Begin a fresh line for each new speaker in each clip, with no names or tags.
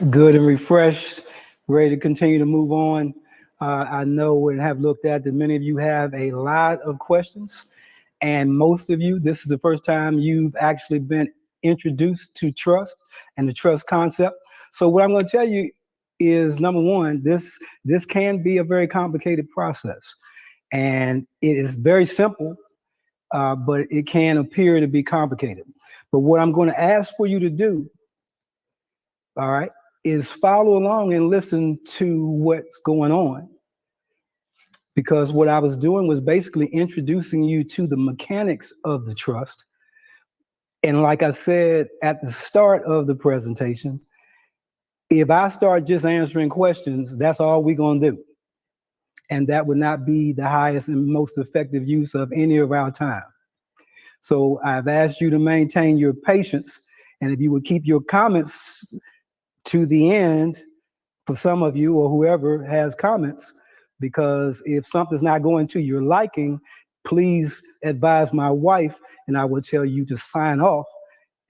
Good and refreshed, ready to continue to move on. I know and have looked at that many of you have a lot of questions, and most of you, this is the first time you've actually been introduced to trust and the trust concept. So what I'm going to tell you is, number one, this can be a very complicated process, and it is very simple, but it can appear to be complicated. But what I'm going to ask for you to do, all right, is follow along and listen to what's going on. Because what I was doing was basically introducing you to the mechanics of the trust. And like I said at the start of the presentation, if I start just answering questions, that's all we're going to do. And that would not be the highest and most effective use of any of our time. So I've asked you to maintain your patience. And if you would keep your comments to the end, for some of you or whoever has comments, because if something's not going to your liking, please advise my wife and I will tell you to sign off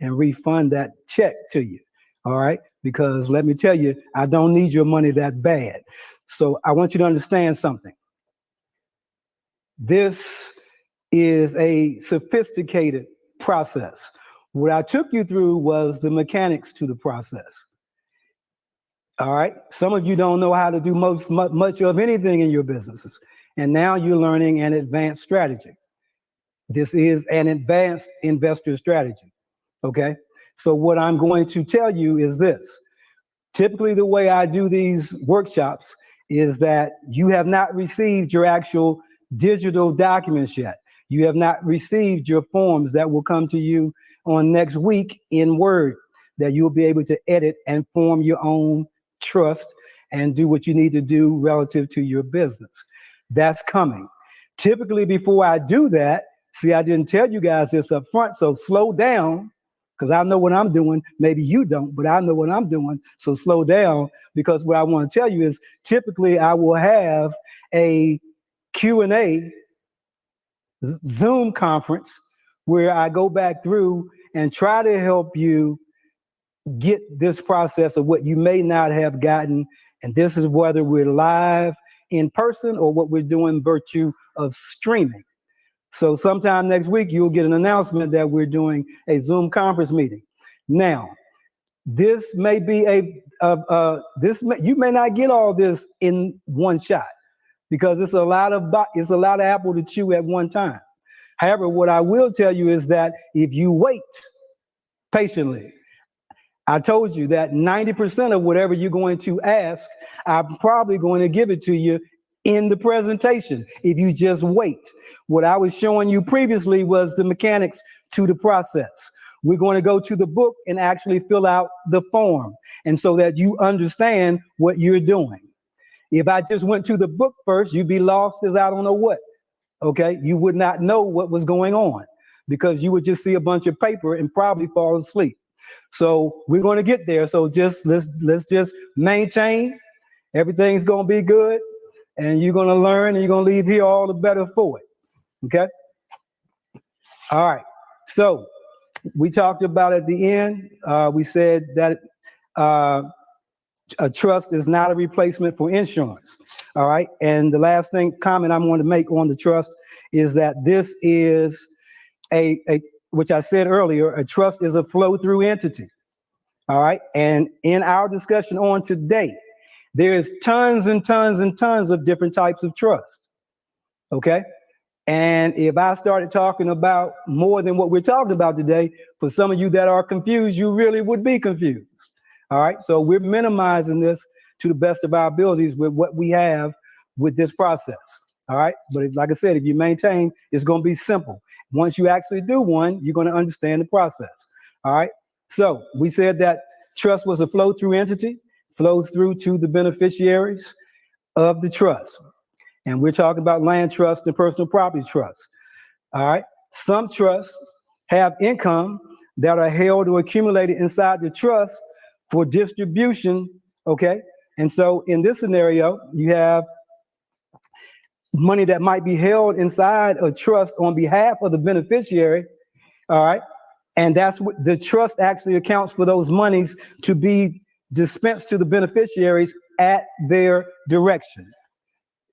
and refund that check to you. All right? Because let me tell you, I don't need your money that bad. So I want you to understand something. This is a sophisticated process. What I took you through was the mechanics to the process. All right. Some of you don't know how to do much of anything in your businesses. And now you're learning an advanced strategy. This is an advanced investor strategy. Okay. So what I'm going to tell you is this. Typically, the way I do these workshops is that you have not received your actual digital documents yet. You have not received your forms that will come to you on next week in Word that you'll be able to edit and form your own trust and do what you need to do relative to your business. That's coming. Typically, before I do that, see, I didn't tell you guys this up front, so slow down, because I know what I'm doing. Maybe you don't, but I know what I'm doing, so slow down, because what I want to tell you is typically I will have a Q&A Zoom conference where I go back through and try to help you get this process of what you may not have gotten. And this is whether we're live in person or what we're doing virtue of streaming. So sometime next week, you'll get an announcement that we're doing a Zoom conference meeting. Now, this may be you may not get all this in one shot because it's a lot of apple to chew at one time. However, what I will tell you is that if you wait patiently, I told you that 90% of whatever you're going to ask, I'm probably going to give it to you in the presentation if you just wait. What I was showing you previously was the mechanics to the process. We're going to go to the book and actually fill out the form, and so that you understand what you're doing. If I just went to the book first, you'd be lost as I don't know what. Okay, you would not know what was going on because you would just see a bunch of paper and probably fall asleep. So we're going to get there. So just let's just maintain. Everything's going to be good, and you're going to learn, and you're going to leave here all the better for it. Okay. All right. So we talked about at the end. We said that a trust is not a replacement for insurance. All right. And the last comment I'm going to make on the trust is that this is which I said earlier, a trust is a flow-through entity. All right. And in our discussion on today, there's tons and tons and tons of different types of trust. Okay. And if I started talking about more than what we're talking about today, for some of you that are confused, you really would be confused. All right. So we're minimizing this to the best of our abilities with what we have with this process. All right. But like I said, if you maintain, it's going to be simple. Once you actually do one, you're going to understand the process. All right. So we said that trust was a flow through entity, flows through to the beneficiaries of the trust. And we're talking about land trust and personal property trust. All right. Some trusts have income that are held or accumulated inside the trust for distribution. Okay. And so in this scenario, you have money that might be held inside a trust on behalf of the beneficiary. All right. And that's what the trust actually accounts for, those monies to be dispensed to the beneficiaries at their direction.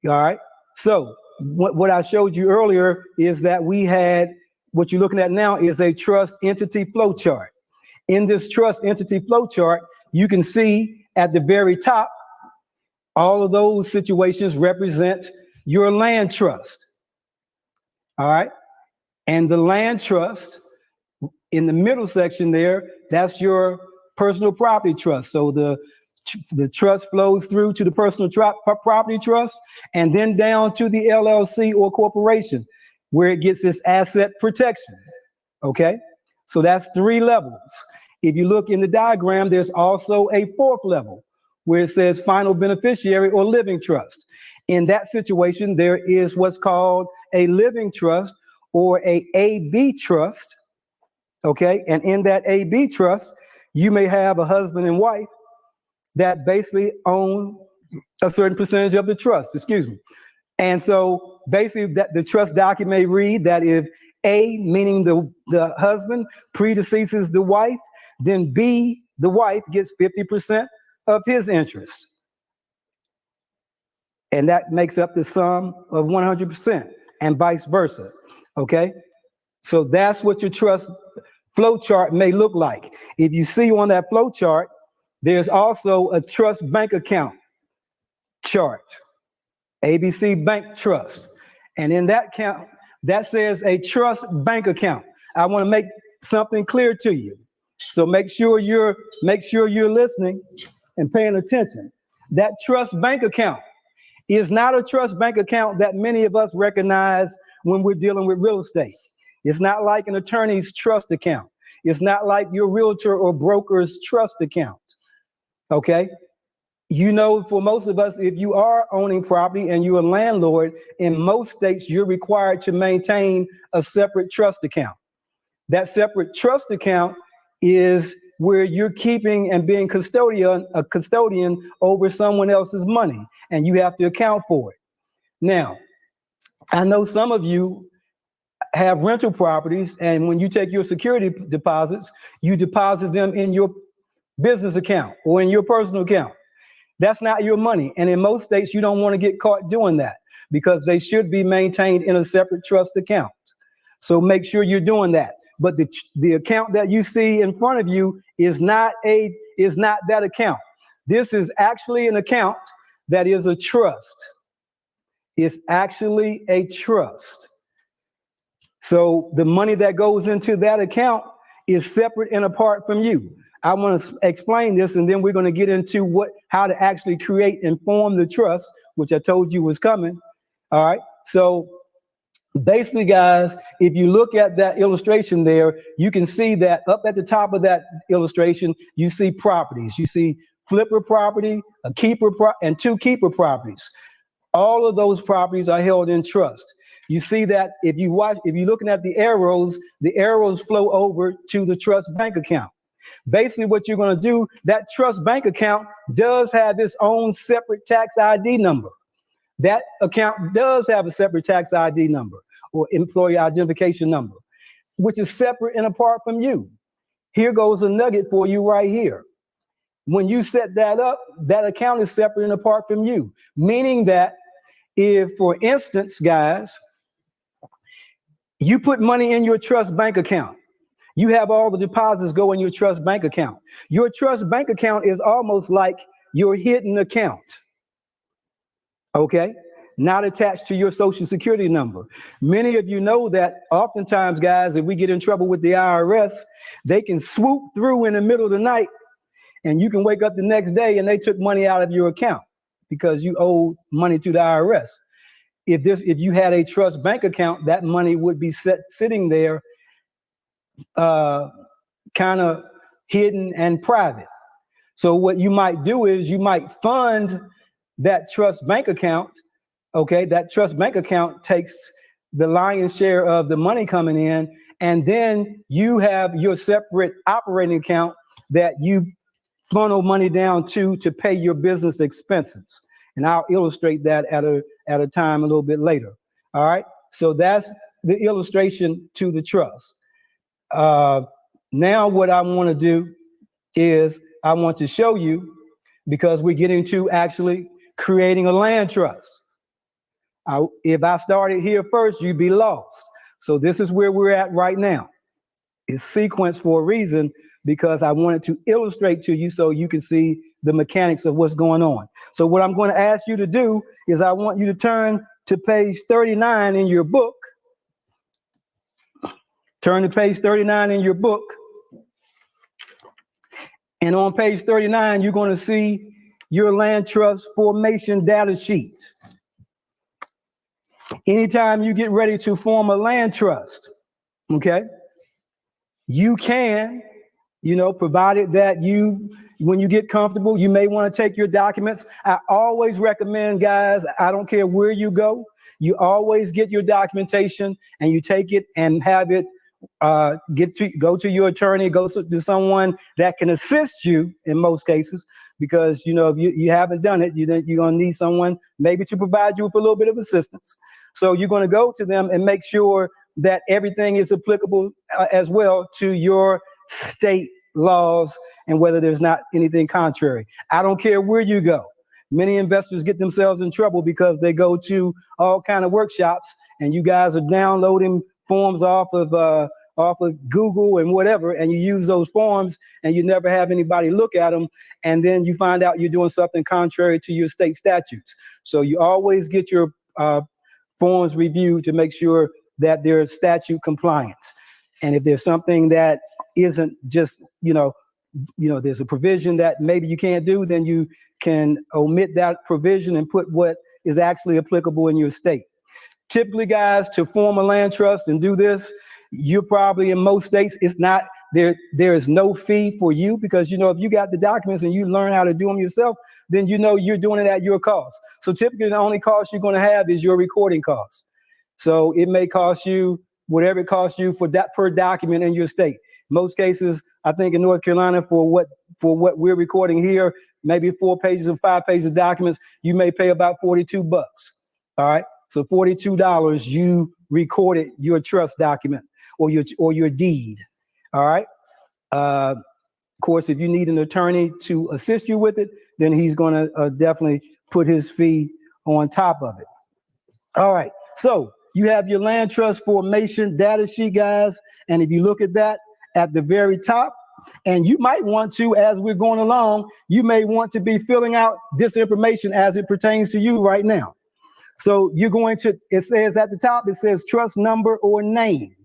All right. So what I showed you earlier is that we had, what you're looking at now is a trust entity flow chart. In this trust entity flow chart, you can see at the very top, all of those situations represent your land trust. All right. And the land trust in the middle section there, that's your personal property trust. So the trust flows through to the personal property trust and then down to the LLC or corporation where it gets its asset protection. Okay. So that's 3 levels. If you look in the diagram, there's also a 4th level where it says final beneficiary or living trust. In that situation, there is what's called a living trust or a AB trust. Okay. And in that AB trust, you may have a husband and wife that basically own a certain percentage of the trust, And so basically that the trust document may read that if A, meaning the husband, predeceases the wife, then B, the wife, gets 50% of his interest. And that makes up the sum of 100% and vice versa, okay? So that's what your trust flow chart may look like. If you see on that flow chart, there's also a trust bank account chart, ABC Bank Trust. And in that account, that says a trust bank account. I want to make something clear to you. So make sure you're listening and paying attention. That trust bank account is not a trust bank account that many of us recognize when we're dealing with real estate. It's not like an attorney's trust account. It's not like your realtor or broker's trust account. Okay? You know, for most of us, if you are owning property and you're a landlord, in most states, you're required to maintain a separate trust account. That separate trust account is where you're keeping and being a custodian over someone else's money, and you have to account for it. Now, I know some of you have rental properties, and when you take your security deposits, you deposit them in your business account or in your personal account. That's not your money. And in most states, you don't want to get caught doing that because they should be maintained in a separate trust account. So make sure you're doing that. But the account that you see in front of you is not that account. This is actually an account that is a trust. It's actually a trust. So the money that goes into that account is separate and apart from you. I want to explain this, and then we're going to get into how to actually create and form the trust, which I told you was coming. All right. So basically, guys, if you look at that illustration there, you can see that up at the top of that illustration, you see properties. You see flipper property, a keeper and 2 keeper properties. All of those properties are held in trust. You see that if you're looking at the arrows flow over to the trust bank account. Basically, what you're going to do, that trust bank account does have its own separate tax ID number. That account does have a separate tax ID number or employee identification number, which is separate and apart from you. Here goes a nugget for you right here. When you set that up, that account is separate and apart from you, meaning that if, for instance, guys, you put money in your trust bank account, you have all the deposits go in your trust bank account. Your trust bank account is almost like your hidden account. Okay? Not attached to your social security number. Many of you know that oftentimes, guys, if we get in trouble with the IRS, they can swoop through in the middle of the night and you can wake up the next day and they took money out of your account because you owe money to the IRS. If you had a trust bank account, that money would be sitting there kind of hidden and private. So what you might do is you might fund that trust bank account. Okay, that trust bank account takes the lion's share of the money coming in, and then you have your separate operating account that you funnel money down to pay your business expenses. And I'll illustrate that at a time a little bit later. All right, so that's the illustration to the trust. Now what I want to do is I want to show you, because we're getting to actually creating a land trust. If I started here first, you'd be lost. So this is where we're at right now. It's sequenced for a reason, because I wanted to illustrate to you so you can see the mechanics of what's going on. So what I'm going to ask you to do is I want you to turn to page 39 in your book. Turn to page 39 in your book. And on page 39, you're going to see your land trust formation data sheet. Anytime you get ready to form a land trust, okay, you can, provided that when you get comfortable, you may want to take your documents. I always recommend, guys, I don't care where you go, you always get your documentation and you take it and have it go to your attorney, go to someone that can assist you in most cases, because if you haven't done it, you're going to need someone maybe to provide you with a little bit of assistance. So you're going to go to them and make sure that everything is applicable as well to your state laws, and whether there's not anything contrary. I don't care where you go. Many investors get themselves in trouble because they go to all kind of workshops, and you guys are downloading forms off of Google and whatever, and you use those forms and you never have anybody look at them, and then you find out you're doing something contrary to your state statutes. So you always get your forms reviewed to make sure that they're statute compliant. And if there's something that isn't just, there's a provision that maybe you can't do, then you can omit that provision and put what is actually applicable in your state. Typically, guys, to form a land trust and do this, you're probably in most states, it's not, there is no fee for you, because, if you got the documents and you learn how to do them yourself, then you're doing it at your cost. So typically the only cost you're going to have is your recording costs. So it may cost you whatever it costs you for that per document in your state. Most cases, I think in North Carolina, for what we're recording here, maybe 4 pages or 5 pages of documents, you may pay about $42. All right. So $42, you recorded your trust document or your deed. All right. Of course, if you need an attorney to assist you with it, then he's going to definitely put his fee on top of it. All right. So you have your land trust formation data sheet, guys. And if you look at that at the very top, and you might want to, as we're going along, you may want to be filling out this information as it pertains to you right now. So you're going to, it says at the top, it says trust number or name.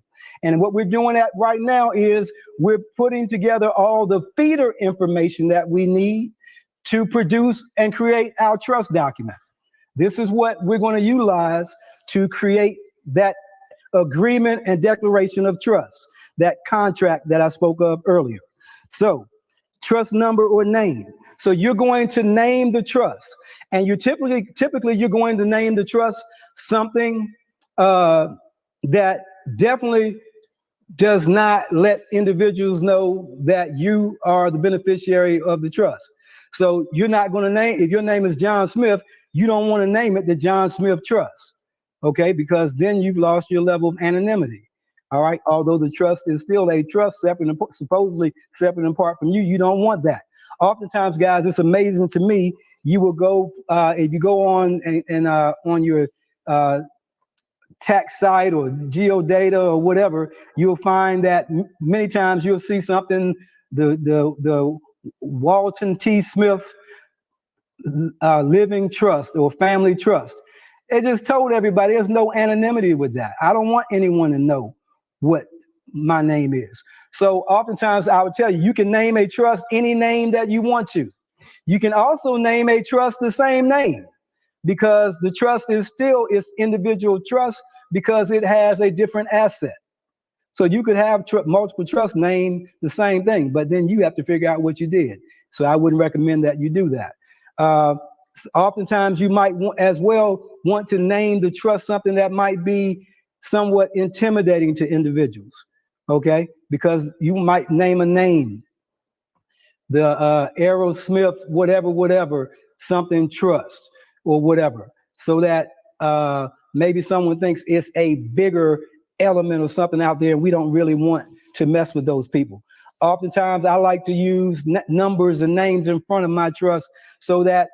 And what we're doing right now is we're putting together all the feeder information that we need to produce and create our trust document. This is what we're going to utilize to create that agreement and declaration of trust, that contract that I spoke of earlier. So trust number or name. So you're going to name the trust, and you typically you're going to name the trust something that definitely does not let individuals know that you are the beneficiary of the trust. So you're not going to name, if your name is John Smith, you don't want to name it the John Smith Trust, okay? Because then you've lost your level of anonymity, all right? Although the trust is still a trust, supposedly separate and apart from you, you don't want that. Oftentimes, guys, it's amazing to me, you will go, if you go on on your tax site or geodata or whatever, you'll find that many times you'll see something, the Walton T. Smith Living Trust or Family Trust. It just told everybody there's no anonymity with that. I don't want anyone to know what my name is. So oftentimes I would tell you, you can name a trust any name that you want to. You can also name a trust the same name, because the trust is still its individual trust because it has a different asset. So you could have multiple trusts name the same thing, but then you have to figure out what you did. So I wouldn't recommend that you do that. Oftentimes you might as well want to name the trust something that might be somewhat intimidating to individuals, okay? Because you might name a name, the Aerosmith, whatever, something trust or whatever, so that maybe someone thinks it's a bigger element or something out there, and we don't really want to mess with those people. Oftentimes, I like to use numbers and names in front of my trust so that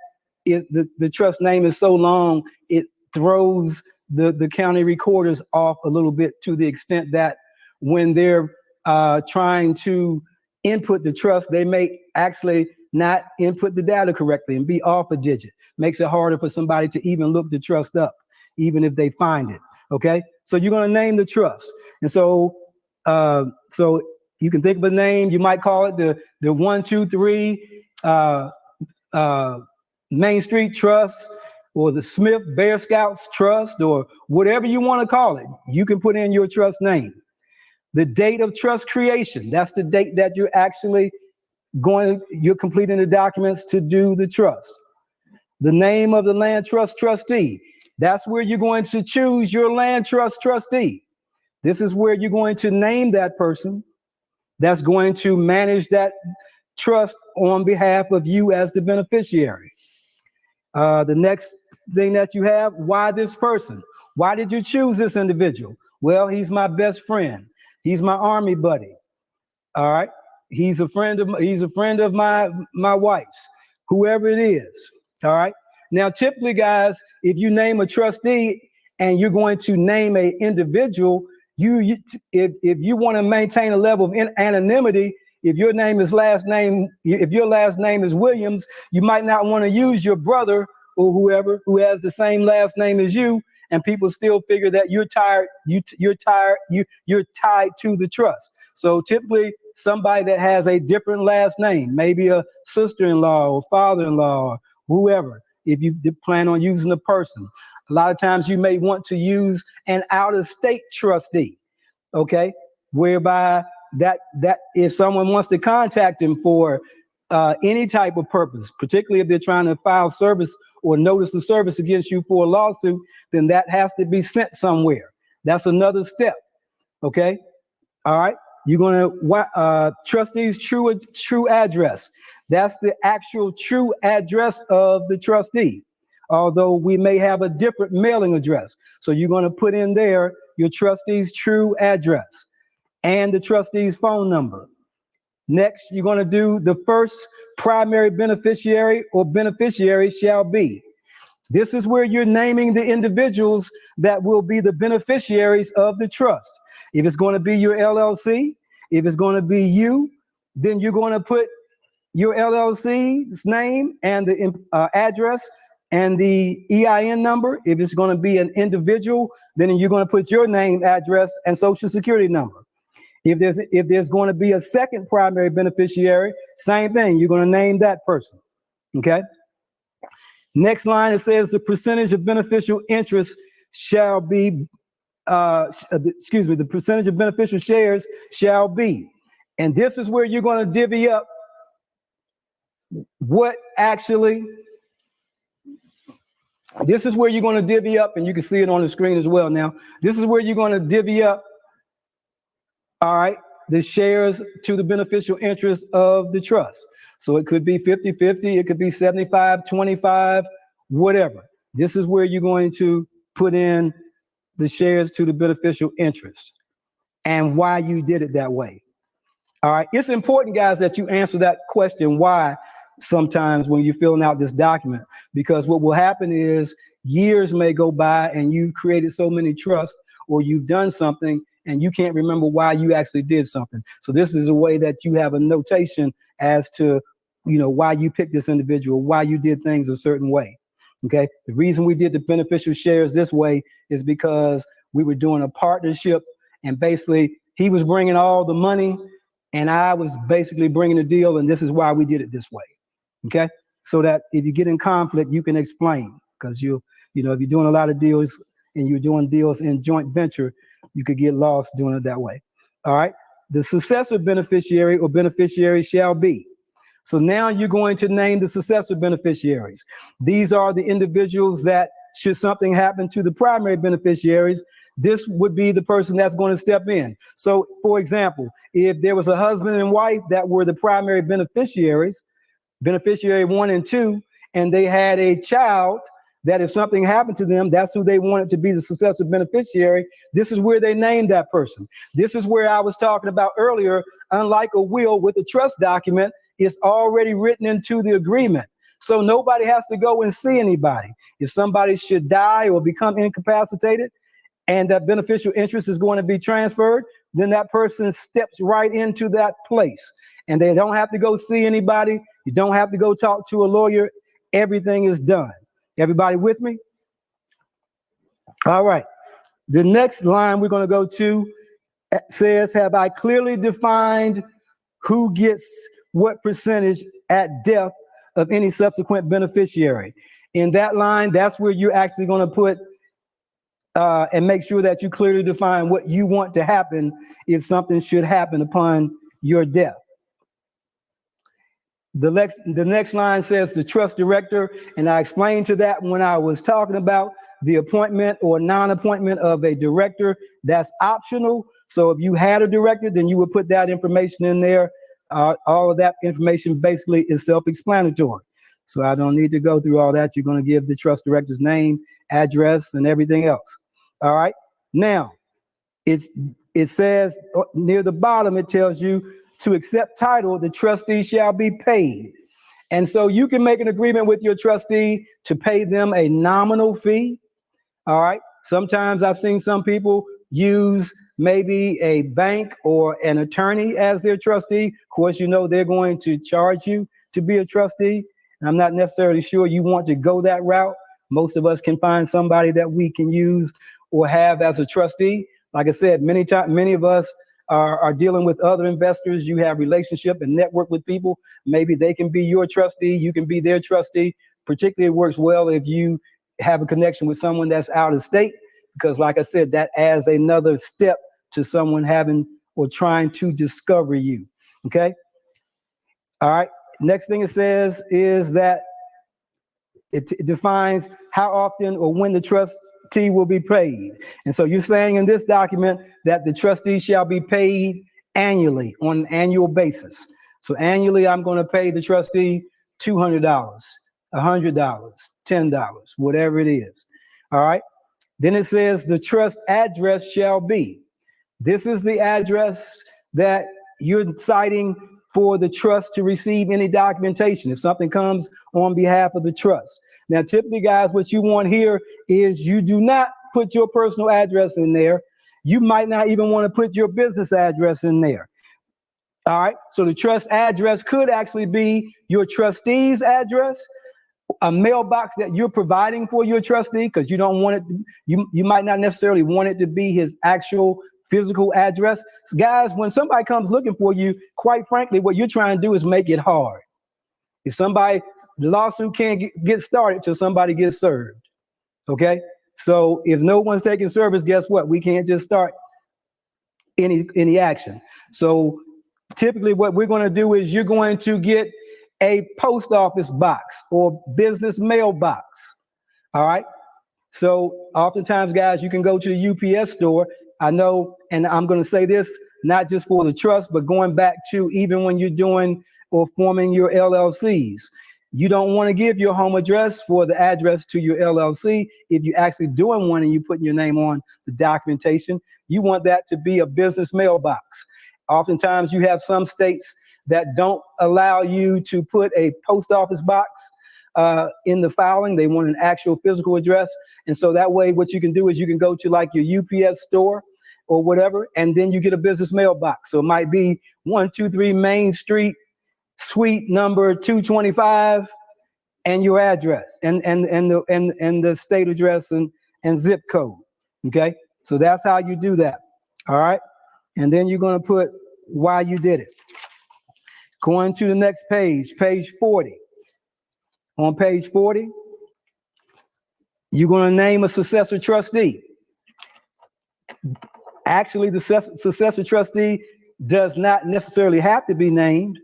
the trust name is so long, it throws the county recorders off a little bit, to the extent that when they're trying to input the trust, they may actually not input the data correctly and be off a digit. Makes it harder for somebody to even look the trust up, even if they find it. Okay, so you're going to name the trust, and so you can think of a name. You might call it the 123 Main Street Trust, or the Smith Bear Scouts Trust, or whatever you want to call it. You can put in your trust name. The date of trust creation, that's the date that you're actually you're completing the documents to do the trust. The name of the land trust trustee, that's where you're going to choose your land trust trustee. This is where you're going to name that person that's going to manage that trust on behalf of you as the beneficiary. The next thing that you have, why this person? Why did you choose this individual? Well, he's my best friend. He's my army buddy. All right. He's a friend of my wife's, whoever it is. All right. Now, typically, guys, if you name a trustee and you're going to name an individual, if you want to maintain a level of anonymity, if your last name is Williams, you might not want to use your brother or whoever who has the same last name as you, and people still figure that you're tied to the trust. So typically, somebody that has a different last name, maybe a sister-in-law or father-in-law or whoever, if you plan on using a person. A lot of times you may want to use an out-of-state trustee, okay, whereby that if someone wants to contact him for any type of purpose, particularly if they're trying to file service or notice of service against you for a lawsuit, then that has to be sent somewhere. That's another step, okay? All right, you're gonna trustee's true address. That's the actual true address of the trustee, although we may have a different mailing address. So you're gonna put in there your trustee's true address and the trustee's phone number. Next, you're going to do the first primary beneficiary or beneficiary shall be. This is where you're naming the individuals that will be the beneficiaries of the trust. If it's going to be your LLC, if it's going to be you, then you're going to put your LLC's name and the address and the EIN number. If it's going to be an individual, then you're going to put your name, address, and social security number. If there's going to be a second primary beneficiary, same thing. You're going to name that person. Okay. Next line, it says the percentage of beneficial interest shall be, the percentage of beneficial shares shall be. And this is where you're going to divvy up this is where you're going to divvy up, and you can see it on the screen as well now. This is where you're going to divvy up, all right, the shares to the beneficial interest of the trust. So it could be 50-50, it could be 75-25, whatever. This is where you're going to put in the shares to the beneficial interest and why you did it that way. All right, it's important, guys, that you answer that question, why, sometimes when you're filling out this document, because what will happen is years may go by and you've created so many trusts or you've done something and you can't remember why you actually did something. So this is a way that you have a notation as to, why you picked this individual, why you did things a certain way. Okay. The reason we did the beneficial shares this way is because we were doing a partnership, and basically he was bringing all the money and I was basically bringing the deal. And this is why we did it this way. Okay. So that if you get in conflict, you can explain, because if you're doing a lot of deals and you're doing deals in joint venture, you could get lost doing it that way. All right. The successor beneficiary or beneficiary shall be. So now you're going to name the successor beneficiaries. These are the individuals that, should something happen to the primary beneficiaries, this would be the person that's going to step in. So, for example, if there was a husband and wife that were the primary beneficiaries, beneficiary 1 and 2, and they had a child, that if something happened to them, that's who they wanted to be the successor beneficiary. This is where they named that person. This is where I was talking about earlier. Unlike a will with a trust document, it's already written into the agreement. So nobody has to go and see anybody. If somebody should die or become incapacitated and that beneficial interest is going to be transferred, then that person steps right into that place. And they don't have to go see anybody. You don't have to go talk to a lawyer. Everything is done. Everybody with me? All right. The next line we're going to go to says, have I clearly defined who gets what percentage at death of any subsequent beneficiary? In that line, that's where you're actually going to put and make sure that you clearly define what you want to happen if something should happen upon your death. The next line says the trust director, and I explained to that when I was talking about the appointment or non-appointment of a director. That's optional. So if you had a director, then you would put that information in there. All of that information basically is self-explanatory. So I don't need to go through all that. You're going to give the trust director's name, address, and everything else. All right. Now, it says near the bottom, it tells you to accept title, the trustee shall be paid. And so you can make an agreement with your trustee to pay them a nominal fee. All right. Sometimes I've seen some people use maybe a bank or an attorney as their trustee. Of course, you know they're going to charge you to be a trustee. And I'm not necessarily sure you want to go that route. Most of us can find somebody that we can use or have as a trustee. Like I said, many of us are dealing with other investors. You have relationship and network with people. Maybe they can be your trustee. You can be their trustee. Particularly, it works well if you have a connection with someone that's out of state, because like I said, that adds another step to someone having or trying to discover you. Okay. All right. Next thing it says is that it defines how often or when the trustee will be paid. And so you're saying in this document that the trustee shall be paid annually on an annual basis. So annually, I'm going to pay the trustee $200, $100, $10, whatever it is. All right. Then it says the trust address shall be. This is the address that you're citing for the trust to receive any documentation if something comes on behalf of the trust. Now, typically, guys, what you want here is you do not put your personal address in there. You might not even want to put your business address in there. All right. So the trust address could actually be your trustee's address, a mailbox that you're providing for your trustee, because you don't want it. You might not necessarily want it to be his actual physical address. So guys, when somebody comes looking for you, quite frankly, what you're trying to do is make it hard. If the lawsuit can't get started till somebody gets served. Okay. So if no one's taking service, guess what? We can't just start any action. So typically what we're going to do is you're going to get a post office box or business mailbox. All right. So oftentimes, guys, you can go to the UPS store. I know, and I'm going to say this, not just for the trust, but going back to even when you're doing or forming your LLCs. You don't want to give your home address for the address to your LLC. If you're actually doing one and you're putting your name on the documentation, you want that to be a business mailbox. Oftentimes, you have some states that don't allow you to put a post office box in the filing. They want an actual physical address. And so that way, what you can do is you can go to like your UPS store or whatever, and then you get a business mailbox. So it might be 123 Main Street, suite number 225, and your address and the state address and zip code. Okay. So that's how you do that. All right. And then you're going to put why you did it. Going to the next page, page 40. On page 40, you're going to name a successor trustee. Actually, the successor trustee does not necessarily have to be named.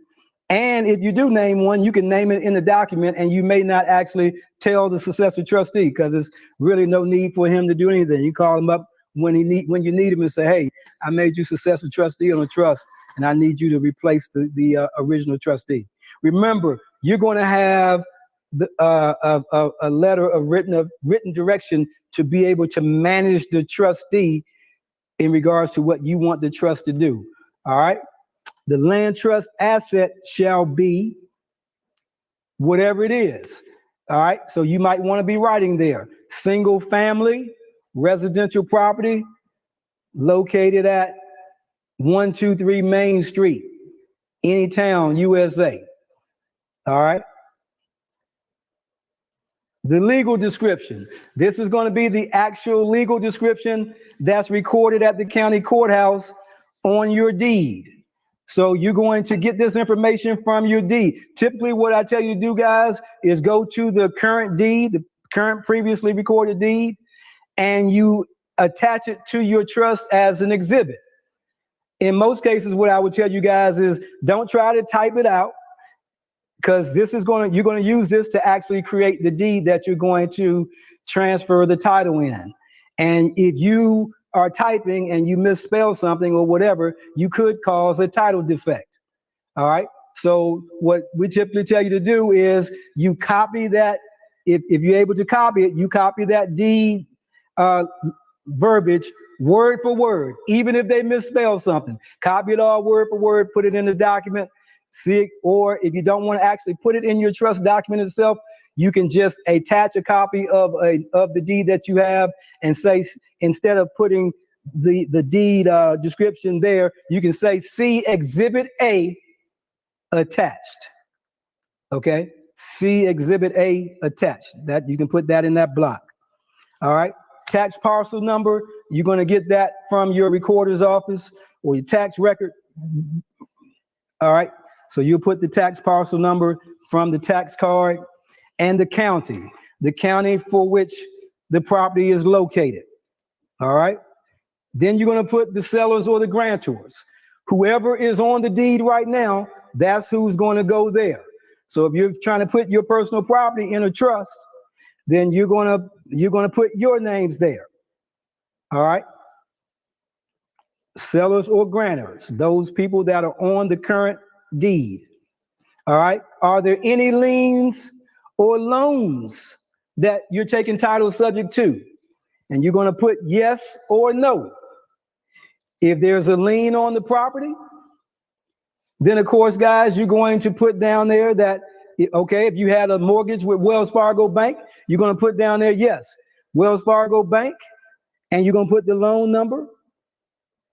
And if you do name one, you can name it in the document, and you may not actually tell the successor trustee because there's really no need for him to do anything. You call him up when you need him and say, hey, I made you successor trustee on a trust, and I need you to replace the original trustee. Remember, you're going to have a letter of written direction to be able to manage the trustee in regards to what you want the trust to do. All right. The land trust asset shall be whatever it is. All right. So you might want to be writing there, single family residential property located at 123 Main Street, Anytown, USA. All right. The legal description. This is going to be the actual legal description that's recorded at the county courthouse on your deed. So you're going to get this information from your deed. Typically what I tell you to do, guys, is go to the current deed, the current previously recorded deed, and you attach it to your trust as an exhibit. In most cases, what I would tell you guys is don't try to type it out, because you're going to use this to actually create the deed that you're going to transfer the title in. And if you are typing and you misspell something or whatever, you could cause a title defect. All right. So what we typically tell you to do is you copy that. If you're able to copy it, you copy that deed verbiage word for word, even if they misspell something. Copy it all word for word, put it in the document. See it, or if you don't want to actually put it in your trust document itself, you can just attach a copy of the deed that you have and say, instead of putting the deed description there, you can say, see Exhibit A attached. Okay, see Exhibit A attached. That you can put that in that block. All right, tax parcel number, you're going to get that from your recorder's office or your tax record. All right. So you put the tax parcel number from the tax card and the county for which the property is located. All right. Then you're going to put the sellers or the grantors. Whoever is on the deed right now, that's who's going to go there. So if you're trying to put your personal property in a trust, then you're going to put your names there. All right. Sellers or grantors, those people that are on the current deed. All right. Are there any liens or loans that you're taking title subject to? And you're going to put yes or no. If there's a lien on the property, then of course, guys, you're going to put down there that, okay, if you had a mortgage with Wells Fargo Bank, you're going to put down there, yes, Wells Fargo Bank, and you're going to put the loan number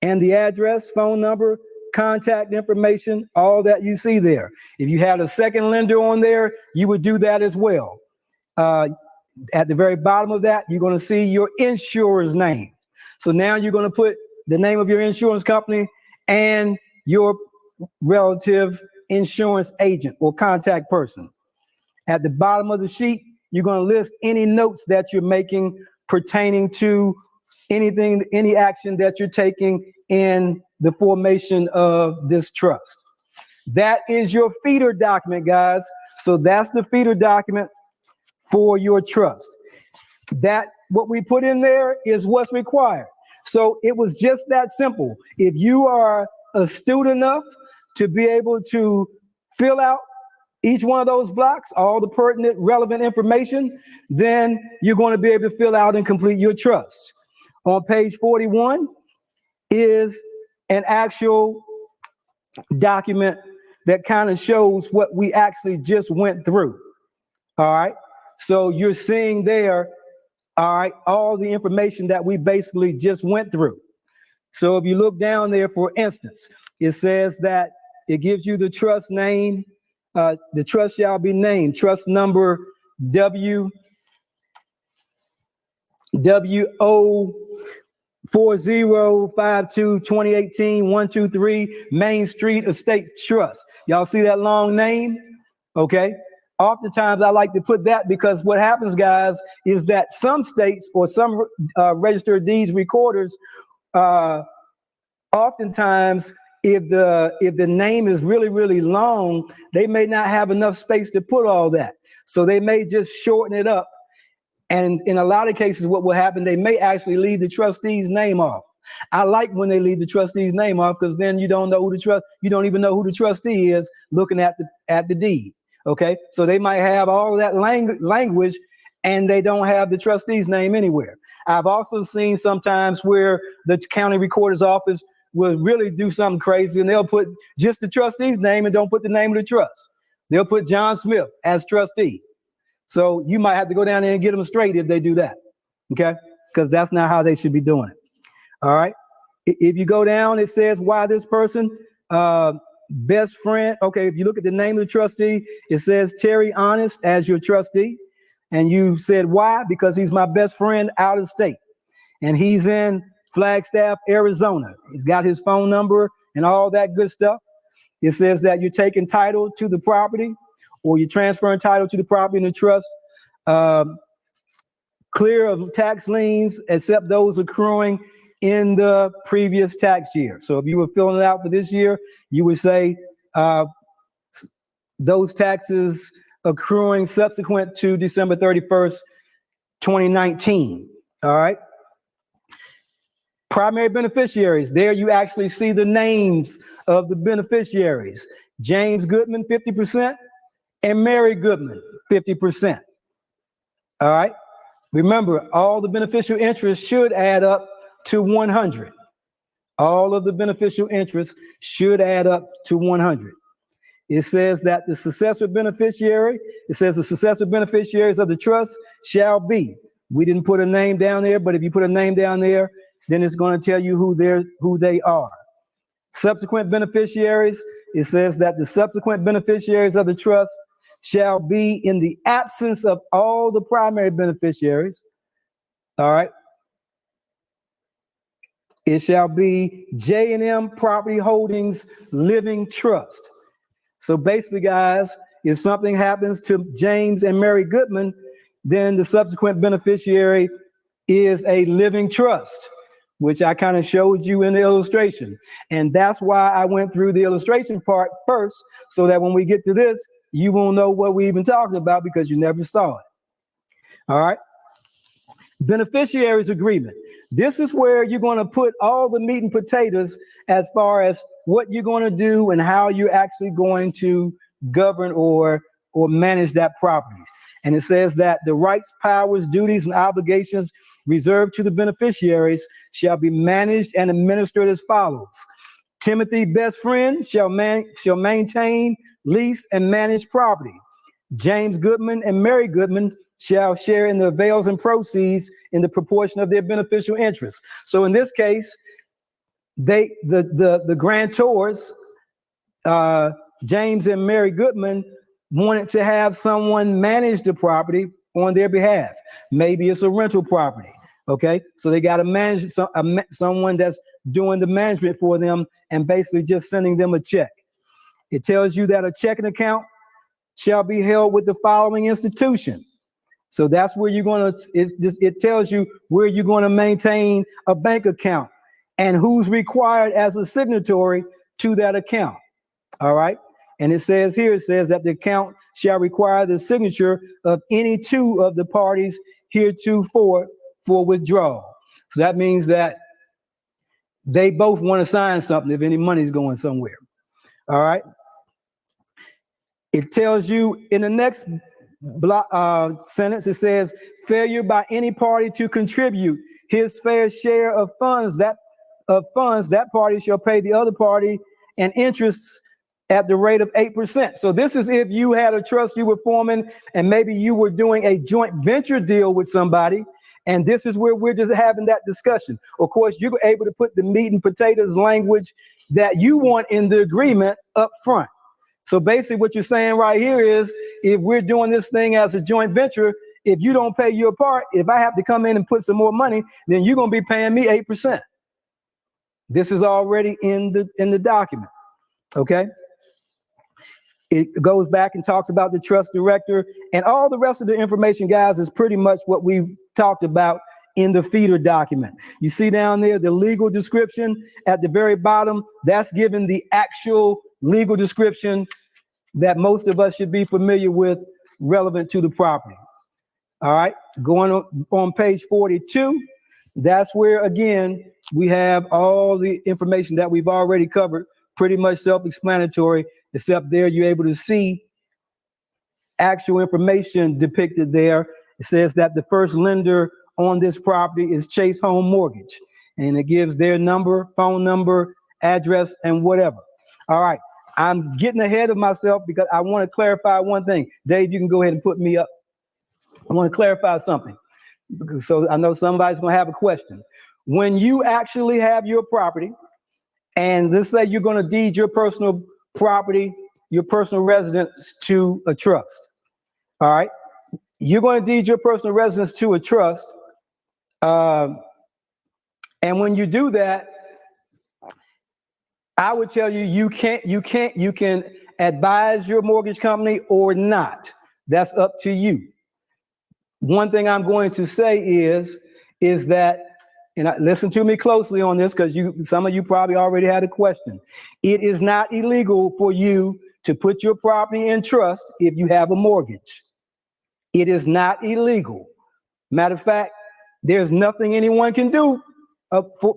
and the address, phone number, contact information, all that you see there. If you had a second lender on there, you would do that as well. At the very bottom of that, you're going to see your insurer's name. So now you're going to put the name of your insurance company and your relative insurance agent or contact person. At the bottom of the sheet, you're going to list any notes that you're making pertaining to anything, any action that you're taking in the formation of this trust. That is your feeder document, guys. So that's the feeder document for your trust. That what we put in there is what's required. So it was just that simple. If you are astute enough to be able to fill out each one of those blocks, all the pertinent, relevant information, then you're going to be able to fill out and complete your trust. On page 41 is an actual document that kind of shows what we actually just went through. All right. So you're seeing there, all right, all the information that we basically just went through. So if you look down there, for instance, it says that it gives you the trust name. The trust shall be named trust number WO 4052-2018-123 Main Street Estates Trust. Y'all see that long name? Okay. Oftentimes I like to put that because what happens, guys, is that some states or some registered deeds recorders, oftentimes if the name is really, really long, they may not have enough space to put all that. So they may just shorten it up. And in a lot of cases, what will happen, they may actually leave the trustee's name off. I like when they leave the trustee's name off because then you don't know who you don't even know who the trustee is looking at the deed. Okay, so they might have all of that language and they don't have the trustee's name anywhere. I've also seen sometimes where the county recorder's office will really do something crazy and they'll put just the trustee's name and don't put the name of the trust. They'll put John Smith as trustee. So you might have to go down there and get them straight if they do that, okay? Because that's not how they should be doing it, all right? If you go down, it says why this person, best friend. Okay, if you look at the name of the trustee, it says Terry Honest as your trustee. And you said why? Because he's my best friend out of state. And he's in Flagstaff, Arizona. He's got his phone number and all that good stuff. It says that you're taking title to the property or you're transferring title to the property in the trust, clear of tax liens except those accruing in the previous tax year. So if you were filling it out for this year, you would say those taxes accruing subsequent to December 31st, 2019, all right? Primary beneficiaries, there you actually see the names of the beneficiaries. James Goodman, 50%, and Mary Goodman, 50%, all right? Remember, all the beneficial interests should add up to 100. All of the beneficial interests should add up to 100. It says that the successor beneficiary, it says the successor beneficiaries of the trust shall be. We didn't put a name down there, but if you put a name down there, then it's going to tell you who they are. Subsequent beneficiaries, it says that the subsequent beneficiaries of the trust shall be in the absence of all the primary beneficiaries. All right. It shall be J&M Property Holdings Living Trust. So basically, guys, if something happens to James and Mary Goodman, then the subsequent beneficiary is a living trust, which I kind of showed you in the illustration. And that's why I went through the illustration part first, so that when we get to this, you won't know what we even talked about because you never saw it. All right. Beneficiaries agreement. This is where you're going to put all the meat and potatoes as far as what you're going to do and how you're actually going to govern or manage that property. And it says that the rights, powers, duties, and obligations reserved to the beneficiaries shall be managed and administered as follows. Timothy, best friend, shall maintain, lease, and manage property. James Goodman and Mary Goodman shall share in the avails and proceeds in the proportion of their beneficial interests. So in this case, the grantors, James and Mary Goodman, wanted to have someone manage the property on their behalf. Maybe it's a rental property. Okay, so they got to manage someone that's doing the management for them and basically just sending them a check. It tells you that a checking account shall be held with the following institution. So that's where you're going to, it tells you where you're going to maintain a bank account and who's required as a signatory to that account. All right. And it says here, it says that the account shall require the signature of any two of the parties heretofore for withdrawal. So that means that they both want to sign something if any money's going somewhere. All right. It tells you in the next sentence, it says failure by any party to contribute his fair share of funds that party shall pay the other party and interests at the rate of 8%. So this is if you had a trust you were forming and maybe you were doing a joint venture deal with somebody. And this is where we're just having that discussion. Of course, you're able to put the meat and potatoes language that you want in the agreement up front. So basically what you're saying right here is if we're doing this thing as a joint venture, if you don't pay your part, if I have to come in and put some more money, then you're going to be paying me 8%. This is already in the document. Okay. It goes back and talks about the trust director and all the rest of the information, guys, is pretty much what we talked about in the feeder document. You see down there, the legal description at the very bottom, that's given the actual legal description that most of us should be familiar with relevant to the property. All right, going on page 42, that's where, again, we have all the information that we've already covered, pretty much self-explanatory, except there you're able to see actual information depicted there. It says that the first lender on this property is Chase Home Mortgage, and it gives their number, phone number, address, and whatever. All right, I'm getting ahead of myself because I want to clarify one thing. Dave, you can go ahead and put me up. I want to clarify something. So I know somebody's going to have a question. When you actually have your property, and let's say you're going to deed your personal property, your personal residence to a trust. All right. You're going to deed your personal residence to a trust. And when you do that, I would tell you, you can advise your mortgage company or not. That's up to you. One thing I'm going to say is that, and listen to me closely on this, because some of you probably already had a question. It is not illegal for you to put your property in trust if you have a mortgage. It is not illegal. Matter of fact, there's nothing anyone can do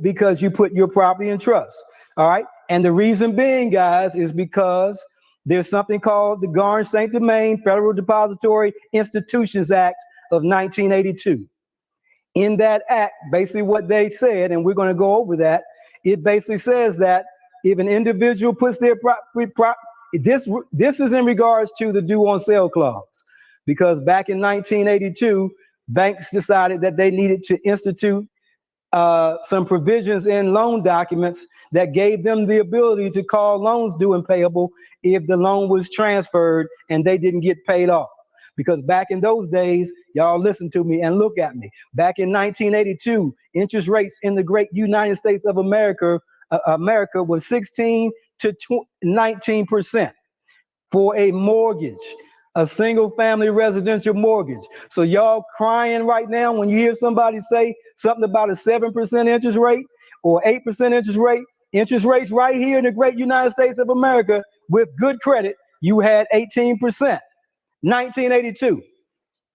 because you put your property in trust. All right. And the reason being, guys, is because there's something called the Garn-Saint-Domingue Federal Depository Institutions Act of 1982. In that act, basically what they said, and we're going to go over that, it basically says that if an individual puts their property, this is in regards to the due on sale clause, because back in 1982, banks decided that they needed to institute some provisions in loan documents that gave them the ability to call loans due and payable if the loan was transferred and they didn't get paid off. Because back in those days, y'all listen to me and look at me. Back in 1982, interest rates in the great United States of America was 16 to 19% for a mortgage, a single family residential mortgage. So y'all crying right now when you hear somebody say something about a 7% interest rate or 8% interest rates right here in the great United States of America with good credit, you had 18%. 1982.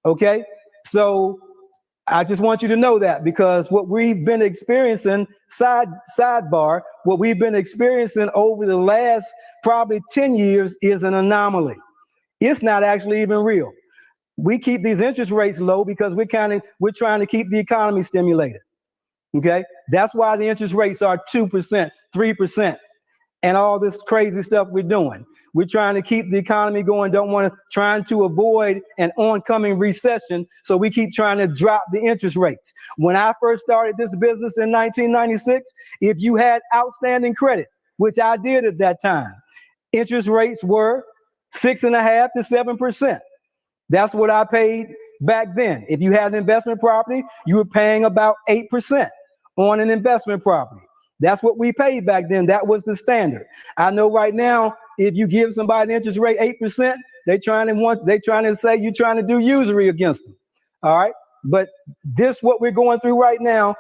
Okay, so I just want you to know that, because what we've been experiencing, sidebar, what we've been experiencing over the last probably 10 years is an anomaly. It's not actually even real. We keep these interest rates low because we're trying to keep the economy stimulated. Okay, that's why the interest rates are 2%, 3%, and all this crazy stuff we're doing. We're trying to keep the economy going, trying to avoid an oncoming recession. So we keep trying to drop the interest rates. When I first started this business in 1996, if you had outstanding credit, which I did at that time, interest rates were 6.5% to 7%. That's what I paid back then. If you had an investment property, you were paying about 8% on an investment property. That's what we paid back then. That was the standard. I know right now, if you give somebody an interest rate 8%, they trying to say you're trying to do usury against them. All right. But this, what we're going through right now,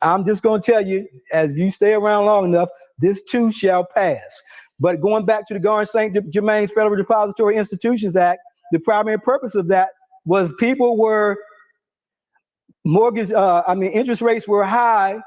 I'm just going to tell you, as you stay around long enough, this too shall pass. But going back to the Garn-Saint-Domingue Federal Depository Institutions Act, the primary purpose of that was people were interest rates were high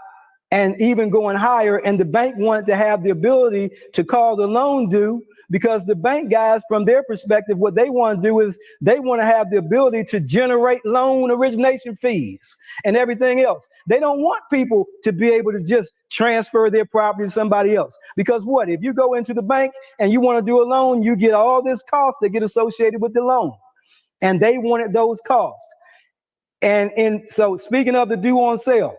and even going higher, and the bank wanted to have the ability to call the loan due, because the bank guys, from their perspective, what they want to do is they want to have the ability to generate loan origination fees and everything else. They don't want people to be able to just transfer their property to somebody else, because what if you go into the bank and you want to do a loan, you get all this cost that get associated with the loan, and they wanted those costs. And so speaking of the due on sale,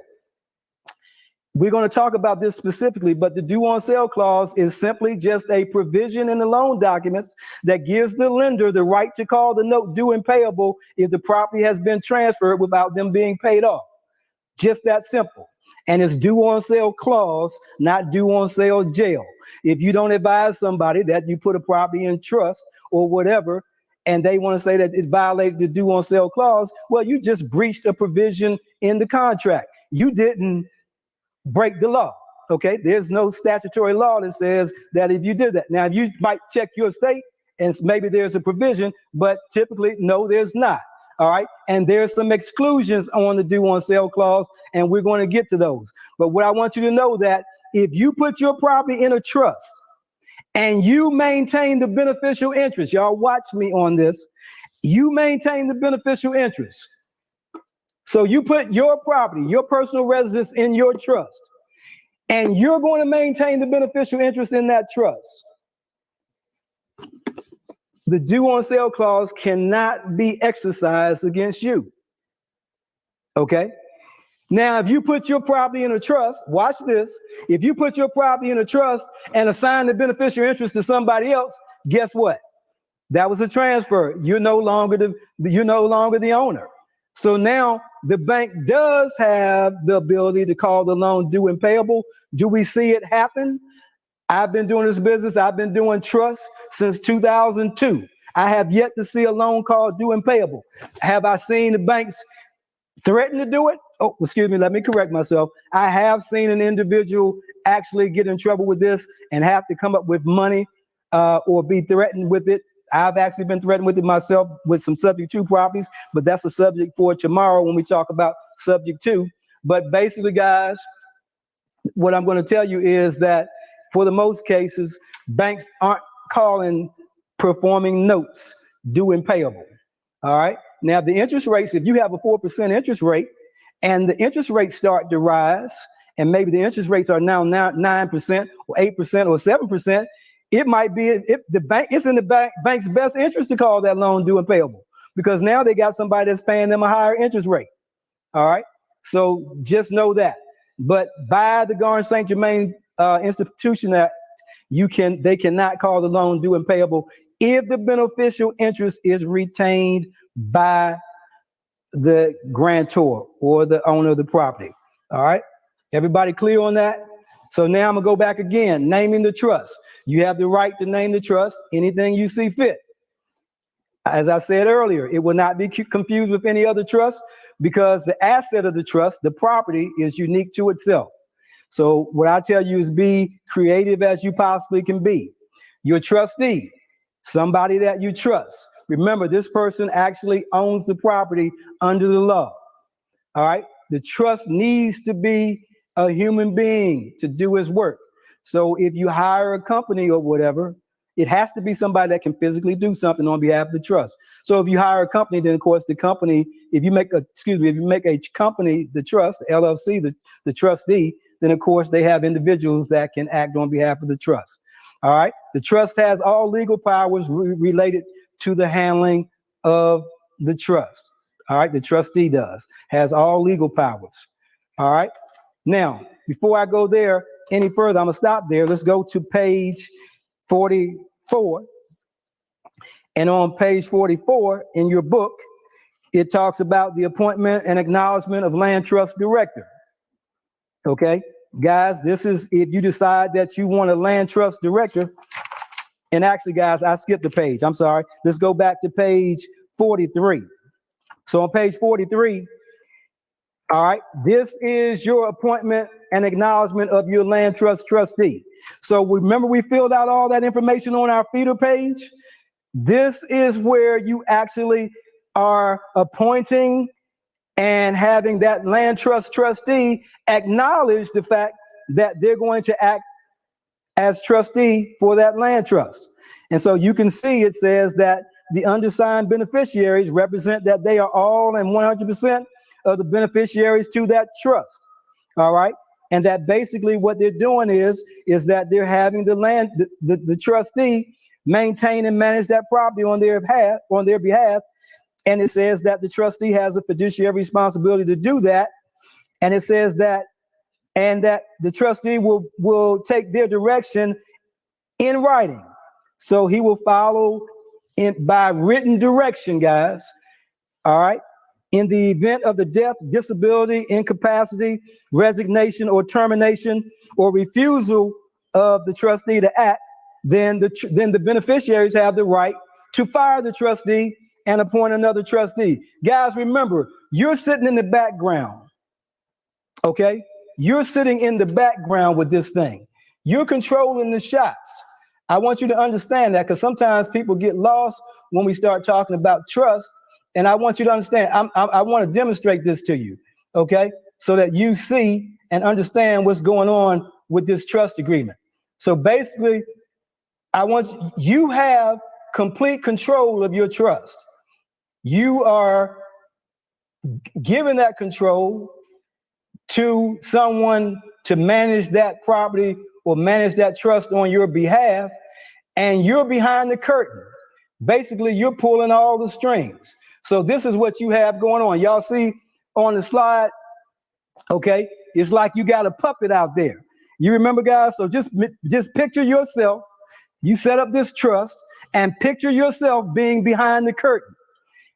we're going to talk about this specifically, but the due on sale clause is simply just a provision in the loan documents that gives the lender the right to call the note due and payable if the property has been transferred without them being paid off. Just that simple. And it's due on sale clause, not due on sale jail. If you don't advise somebody that you put a property in trust or whatever, and they want to say that it violated the due on sale clause, well, you just breached a provision in the contract. You didn't break the law. Okay, there's no statutory law that says that if you did that. Now, you might check your state and maybe there's a provision, but typically, no, there's not. All right, and there's some exclusions on the due on sale clause, and we're going to get to those. But what I want you to know, that if you put your property in a trust and you maintain the beneficial interest. Y'all watch me on this. You maintain the beneficial interest. So you put your property, your personal residence in your trust, and you're going to maintain the beneficial interest in that trust. The due on sale clause cannot be exercised against you. Okay? Now, if you put your property in a trust, watch this. If you put your property in a trust and assign the beneficial interest to somebody else, guess what? That was a transfer. You're no longer the owner. So now the bank does have the ability to call the loan due and payable. Do we see it happen? I've been doing this business. I've been doing trust since 2002. I have yet to see a loan called due and payable. Have I seen the banks threaten to do it? Oh, excuse me, let me correct myself. I have seen an individual actually get in trouble with this and have to come up with money or be threatened with it. I've actually been threatened with it myself with some subject to properties, but that's a subject for tomorrow when we talk about subject to. But basically, guys, what I'm going to tell you is that for the most cases, banks aren't calling performing notes due and payable. All right. Now, the interest rates, if you have a 4% interest rate and the interest rates start to rise, and maybe the interest rates are now 9% or 8% or 7%, it might be it's in the bank's best interest to call that loan due and payable, because now they got somebody that's paying them a higher interest rate. All right. So just know that. But by the Garn St. Germain Institution Act, they cannot call the loan due and payable if the beneficial interest is retained by the grantor or the owner of the property. All right. Everybody clear on that? So now I'm gonna go back again, naming the trust. You have the right to name the trust anything you see fit. As I said earlier, it will not be confused with any other trust, because the asset of the trust, the property, is unique to itself. So what I tell you is be creative as you possibly can be. Your trustee, somebody that you trust. Remember, this person actually owns the property under the law. All right. The trust needs to be a human being to do his work. So if you hire a company or whatever, it has to be somebody that can physically do something on behalf of the trust. So if you hire a company, then of course the company, if you make a company, the trust, the LLC, the trustee, then of course they have individuals that can act on behalf of the trust. All right. The trust has all legal powers related to the handling of the trust. All right. The trustee has all legal powers. All right. Now, before I go there any further, I'm going to stop there. Let's go to page 44. And on page 44 in your book, it talks about the appointment and acknowledgement of land trust director. Okay, guys, this is if you decide that you want a land trust director. And actually, guys, I skipped the page. I'm sorry. Let's go back to page 43. So on page 43, all right, this is your appointment and acknowledgement of your land trust trustee. So remember, we filled out all that information on our feeder page. This is where you actually are appointing and having that land trust trustee acknowledge the fact that they're going to act as trustee for that land trust. And so you can see it says that the undersigned beneficiaries represent that they are all and 100% of the beneficiaries to that trust. All right. And that basically what they're doing is that they're having the trustee maintain and manage that property on their behalf. And it says that the trustee has a fiduciary responsibility to do that. And it says that the trustee will take their direction in writing. So he will follow by written direction, guys. All right. In the event of the death, disability, incapacity, resignation, or termination, or refusal of the trustee to act, then the beneficiaries have the right to fire the trustee and appoint another trustee. Guys, remember, you're sitting in the background. Okay? You're sitting in the background with this thing. You're controlling the shots. I want you to understand that, because sometimes people get lost when we start talking about trust. And I want you to understand, I want to demonstrate this to you, okay? So that you see and understand what's going on with this trust agreement. So basically, you have complete control of your trust. You are giving that control to someone to manage that property or manage that trust on your behalf, and you're behind the curtain. Basically, you're pulling all the strings. So this is what you have going on. Y'all see on the slide, okay? It's like you got a puppet out there. You remember, guys? So just picture yourself. You set up this trust and picture yourself being behind the curtain.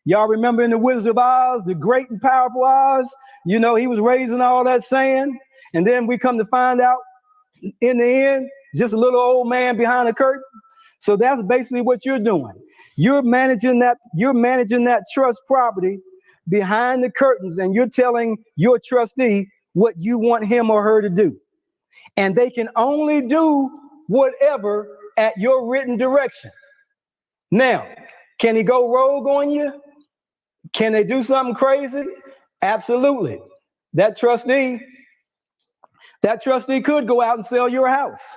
Y'all remember in The Wizard of Oz, the great and powerful Oz? You know, he was raising all that sand. And then we come to find out in the end, just a little old man behind the curtain. So that's basically what you're doing. You're managing that trust property behind the curtains, and you're telling your trustee what you want him or her to do. And they can only do whatever at your written direction. Now, can he go rogue on you? Can they do something crazy? Absolutely. That trustee could go out and sell your house.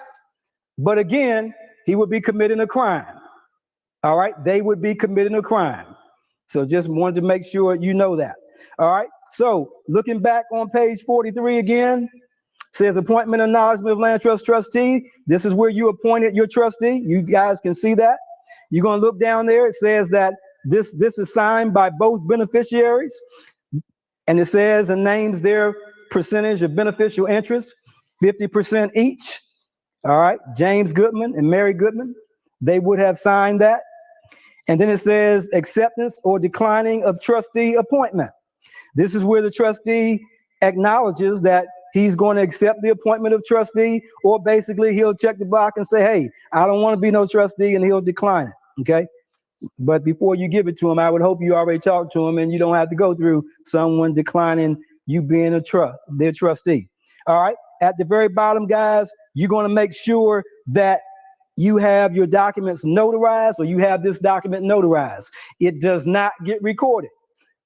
But again, he would be committing a crime. All right? They would be committing a crime. So just wanted to make sure you know that. All right? So looking back on page 43 again, says appointment and acknowledgement of land trust trustee. This is where you appointed your trustee. You guys can see that. You're going to look down there. It says that this is signed by both beneficiaries. And it says and names their percentage of beneficial interest, 50% each. All right, James Goodman and Mary Goodman, they would have signed that. And then it says acceptance or declining of trustee appointment. This is where the trustee acknowledges that he's going to accept the appointment of trustee, or basically he'll check the box and say, hey, I don't want to be no trustee, and he'll decline it, okay? But before you give it to him, I would hope you already talked to him and you don't have to go through someone declining you being their trustee. All right, at the very bottom, guys, you're going to make sure that you have your documents notarized, or you have this document notarized. It does not get recorded.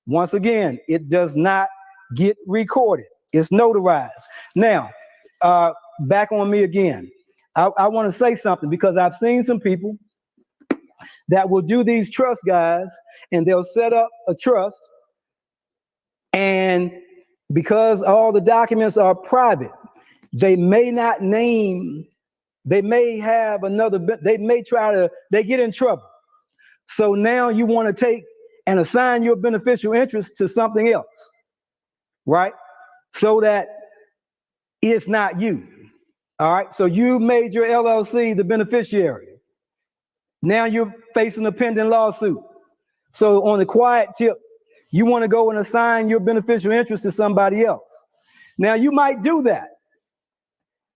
Once again, it does not get recorded. It's notarized. Now, back on me again. I want to say something, because I've seen some people that will do these trust, guys, and they'll set up a trust, and because all the documents are private, they may not name, they may have another, they get in trouble. So now you want to take and assign your beneficial interest to something else, right? So that it's not you. All right, so you made your LLC the beneficiary. Now you're facing a pending lawsuit. So on the quiet tip, you want to go and assign your beneficial interest to somebody else. Now you might do that.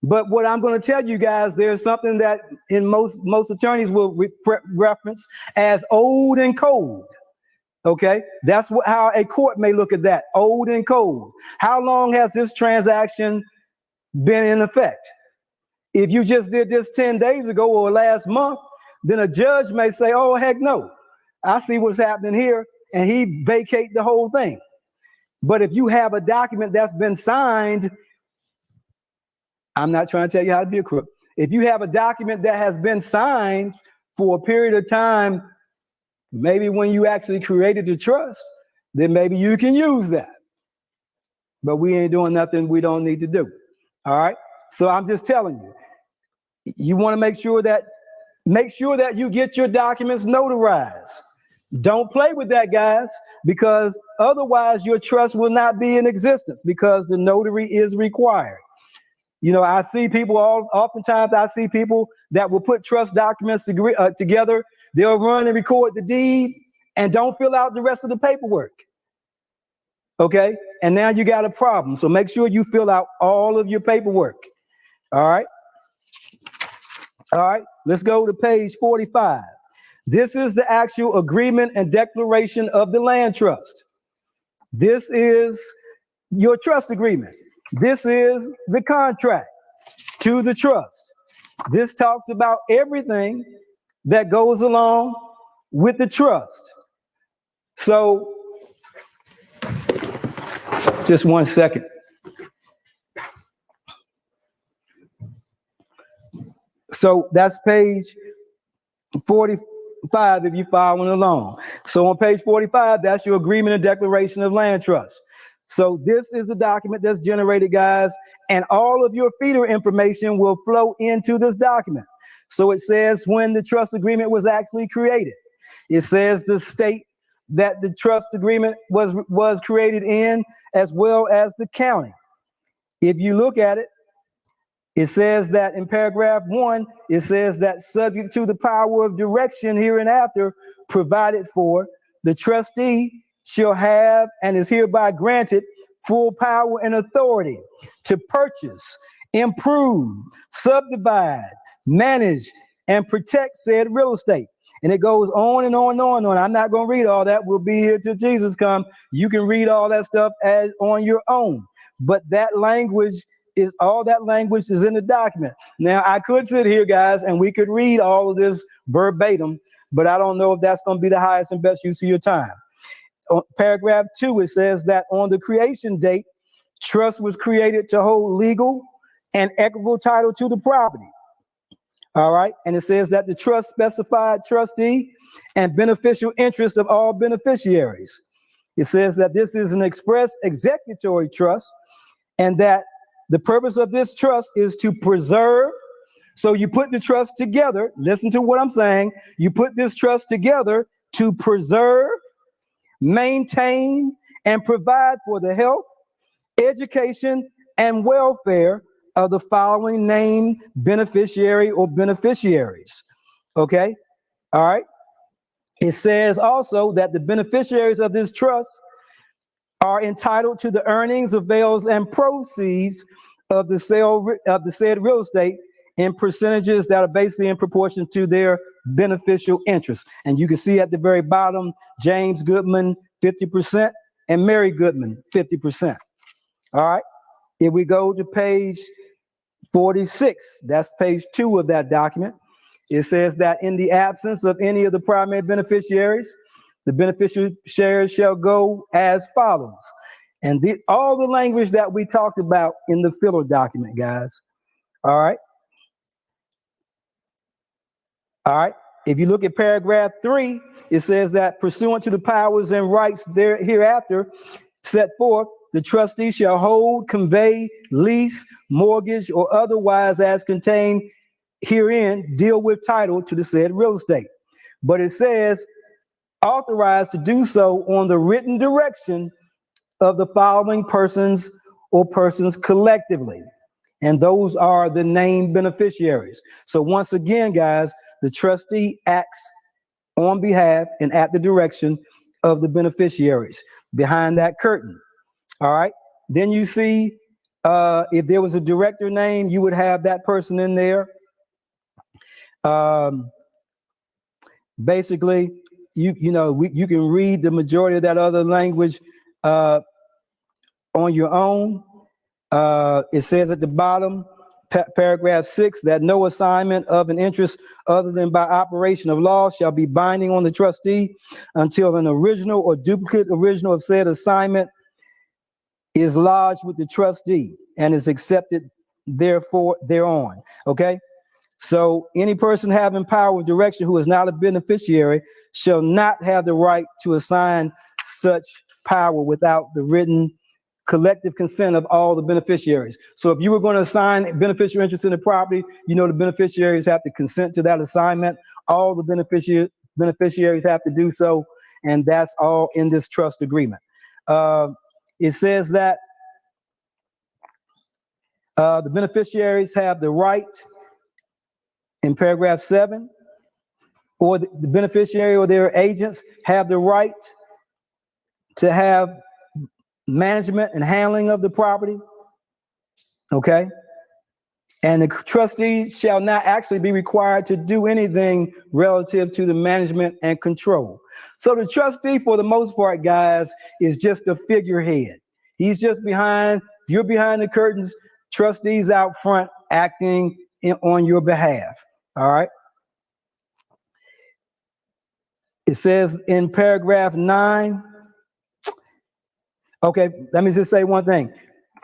But what I'm going to tell you guys, there's something that in most attorneys will reference as old and cold. Okay, that's how a court may look at that, old and cold. How long has this transaction been in effect? If you just did this 10 days ago or last month, then a judge may say, oh, heck no, I see what's happening here, and he vacate the whole thing. But if you have a document that's been signed, I'm not trying to tell you how to be a crook. If you have a document that has been signed for a period of time, maybe when you actually created the trust, then maybe you can use that. But we ain't doing nothing we don't need to do. All right? So I'm just telling you, you want to make sure that you get your documents notarized. Don't play with that, guys, because otherwise your trust will not be in existence, because the notary is required. You know, I see people oftentimes I see people that will put trust documents together. They'll run and record the deed and don't fill out the rest of the paperwork. Okay? And now you got a problem. So make sure you fill out all of your paperwork. All right? All right, let's go to page 45. This is the actual agreement and declaration of the land trust. This is your trust agreement. This is the contract to the trust. This talks about everything that goes along with the trust. So, just one second. So that's page 45 if you're following along. So on page 45, that's your agreement and declaration of land trust. So this is a document that's generated, guys, and all of your feeder information will flow into this document. So it says when the trust agreement was actually created. It says the state that the trust agreement was created in, as well as the county. If you look at it, it says that in paragraph 1, it says that subject to the power of direction hereinafter provided for, the trustee shall have and is hereby granted full power and authority to purchase, improve, subdivide, manage, and protect said real estate. And it goes on and on and on and on. I'm not going to read all that. We'll be here till Jesus comes. You can read all that stuff on your own. But that language is all that language is in the document. Now, I could sit here, guys, and we could read all of this verbatim, but I don't know if that's going to be the highest and best use of your time. On paragraph 2, it says that on the creation date, trust was created to hold legal and equitable title to the property. All right. And it says that the trust specified trustee and beneficial interest of all beneficiaries. It says that this is an express executory trust and that the purpose of this trust is to preserve. So you put the trust together. Listen to what I'm saying. You put this trust together to preserve, maintain, and provide for the health, education, and welfare of the following named beneficiary or beneficiaries. Okay. All right. It says also that the beneficiaries of this trust are entitled to the earnings, avails, and proceeds of the sale of the said real estate in percentages that are basically in proportion to their beneficial interest. And you can see at the very bottom, James Goodman, 50%, and Mary Goodman, 50%. All right. If we go to page 46, that's page 2 of that document. It says that in the absence of any of the primary beneficiaries, the beneficial shares shall go as follows. And all the language that we talked about in the filler document, guys. All right. All right. If you look at paragraph 3, it says that pursuant to the powers and rights hereafter set forth, the trustee shall hold, convey, lease, mortgage, or otherwise as contained herein deal with title to the said real estate. But it says authorized to do so on the written direction of the following persons or persons collectively. And those are the named beneficiaries. So once again, guys, the trustee acts on behalf and at the direction of the beneficiaries behind that curtain. All right. Then you see if there was a director name, you would have that person in there. Basically, you can read the majority of that other language on your own. It says at the bottom, paragraph 6, that no assignment of an interest other than by operation of law shall be binding on the trustee until an original or duplicate original of said assignment is lodged with the trustee and is accepted therefore thereon. Okay. So any person having power of direction who is not a beneficiary shall not have the right to assign such power without the written collective consent of all the beneficiaries. So if you were going to assign beneficial interest in the property, the beneficiaries have to consent to that assignment. All the beneficiaries have to do so, and that's all in this trust agreement. It says that the beneficiaries have the right, in paragraph 7, or the beneficiary or their agents have the right to have management and handling of the property. Okay. And the trustee shall not actually be required to do anything relative to the management and control. So the trustee, for the most part, guys, is just a figurehead. He's just you're behind the curtains, trustees out front acting on your behalf. All right. It says in paragraph 9. Okay, let me just say one thing.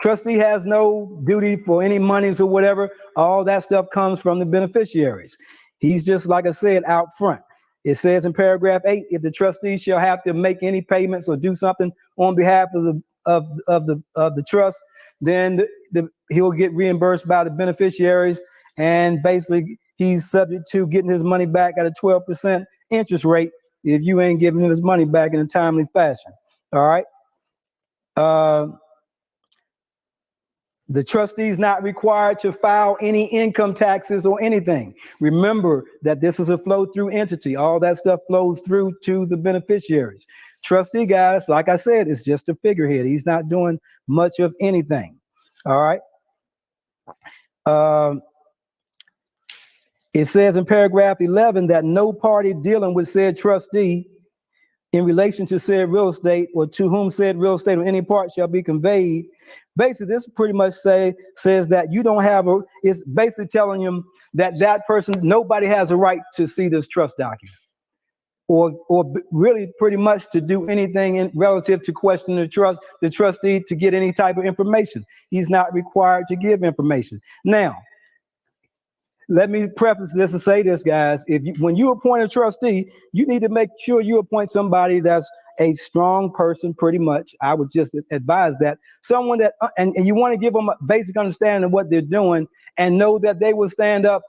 Trustee has no duty for any monies or whatever. All that stuff comes from the beneficiaries. He's just, like I said, out front. It says in paragraph 8, if the trustee shall have to make any payments or do something on behalf of the trust, then he'll get reimbursed by the beneficiaries, and basically he's subject to getting his money back at a 12% interest rate if you ain't giving him his money back in a timely fashion. All right. The trustee is not required to file any income taxes or anything. Remember that this is a flow-through entity. All that stuff flows through to the beneficiaries. Trustee, guys, like I said, is just a figurehead. He's not doing much of anything. All right. It says in paragraph 11 that no party dealing with said trustee in relation to said real estate or to whom said real estate or any part shall be conveyed. Basically, this pretty much says that you don't have it's basically telling him that person, nobody has a right to see this trust document, or really pretty much to do anything relative to question the trustee to get any type of information. He's not required to give information. Now, let me preface this and say this, guys. When you appoint a trustee, you need to make sure you appoint somebody that's a strong person, pretty much. I would just advise that. Someone that, and you want to give them a basic understanding of what they're doing and know that they will stand up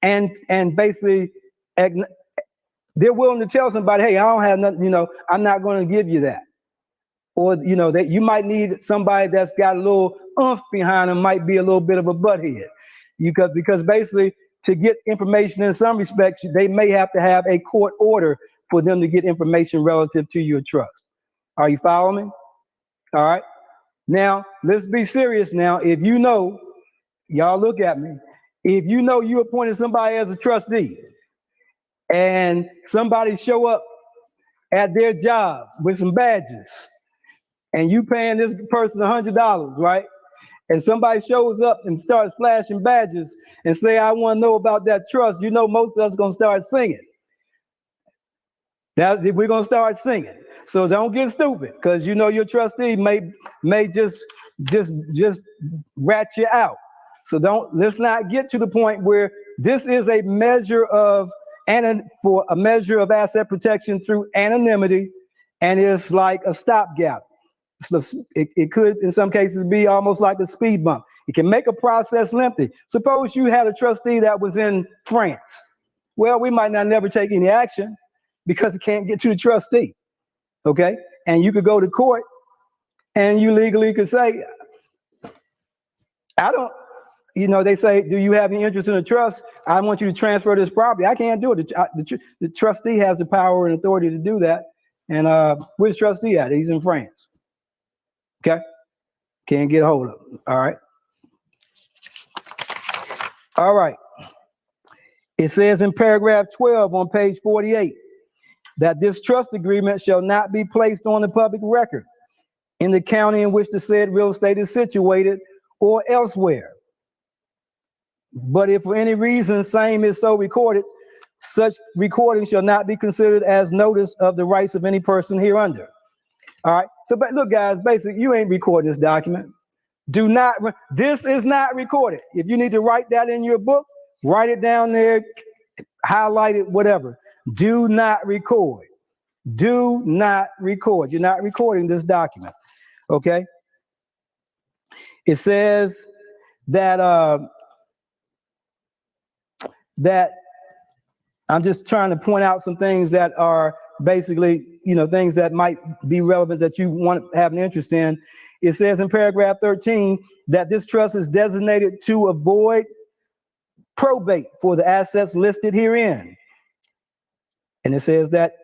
and basically, they're willing to tell somebody, hey, I don't have nothing, I'm not going to give you that. Or, that you might need somebody that's got a little oomph behind them, might be a little bit of a butthead. Because basically, to get information in some respects, they may have to have a court order for them to get information relative to your trust. Are you following me? All right. Now, let's be serious now. If y'all look at me, if you appointed somebody as a trustee and somebody show up at their job with some badges and you paying this person $100, right? And somebody shows up and starts flashing badges and say, I want to know about that trust, most of us are going to start singing. We're going to start singing. So don't get stupid, because your trustee may just rat you out. So let's not get to the point where this is a measure of asset protection through anonymity, and it's like a stopgap. It could, in some cases, be almost like a speed bump. It can make a process lengthy. Suppose you had a trustee that was in France. Well, we might not never take any action because it can't get to the trustee. Okay? And you could go to court and you legally could say, they say, do you have any interest in a trust? I want you to transfer this property. I can't do it. The trustee has the power and authority to do that. And where's the trustee at? He's in France. Okay, can't get a hold of them. All right. It says in paragraph 12 on page 48 that this trust agreement shall not be placed on the public record in the county in which the said real estate is situated or elsewhere. But if for any reason same is so recorded, such recording shall not be considered as notice of the rights of any person hereunder. All right. So, but look, guys, basically, you ain't recording this document. This is not recorded. If you need to write that in your book, write it down there, highlight it, whatever. Do not record. Do not record. You're not recording this document. Okay. It says that I'm just trying to point out some things that are basically, things that might be relevant that you want to have an interest in. It says in paragraph 13 that this trust is designated to avoid probate for the assets listed herein. And it says that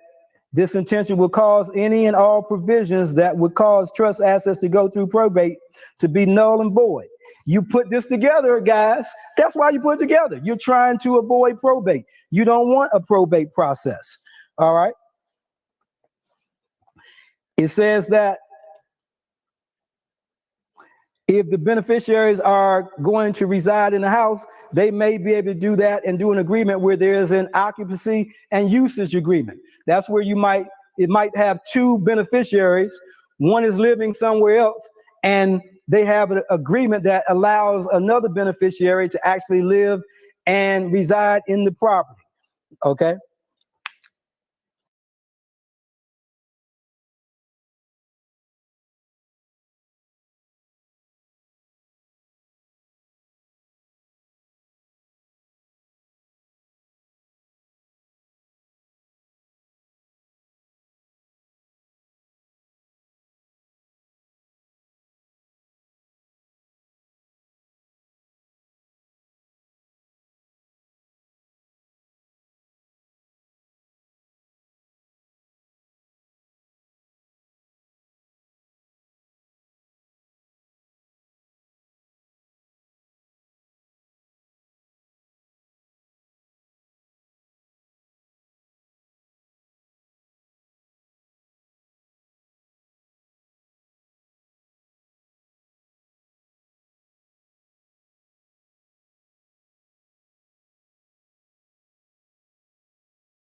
this intention will cause any and all provisions that would cause trust assets to go through probate to be null and void. You put this together, guys. That's why you put it together. You're trying to avoid probate. You don't want a probate process. All right. It says that if the beneficiaries are going to reside in the house, they may be able to do that and do an agreement where there is an occupancy and usage agreement. That's where it might have two beneficiaries. One is living somewhere else, and they have an agreement that allows another beneficiary to actually live and reside in the property. Okay.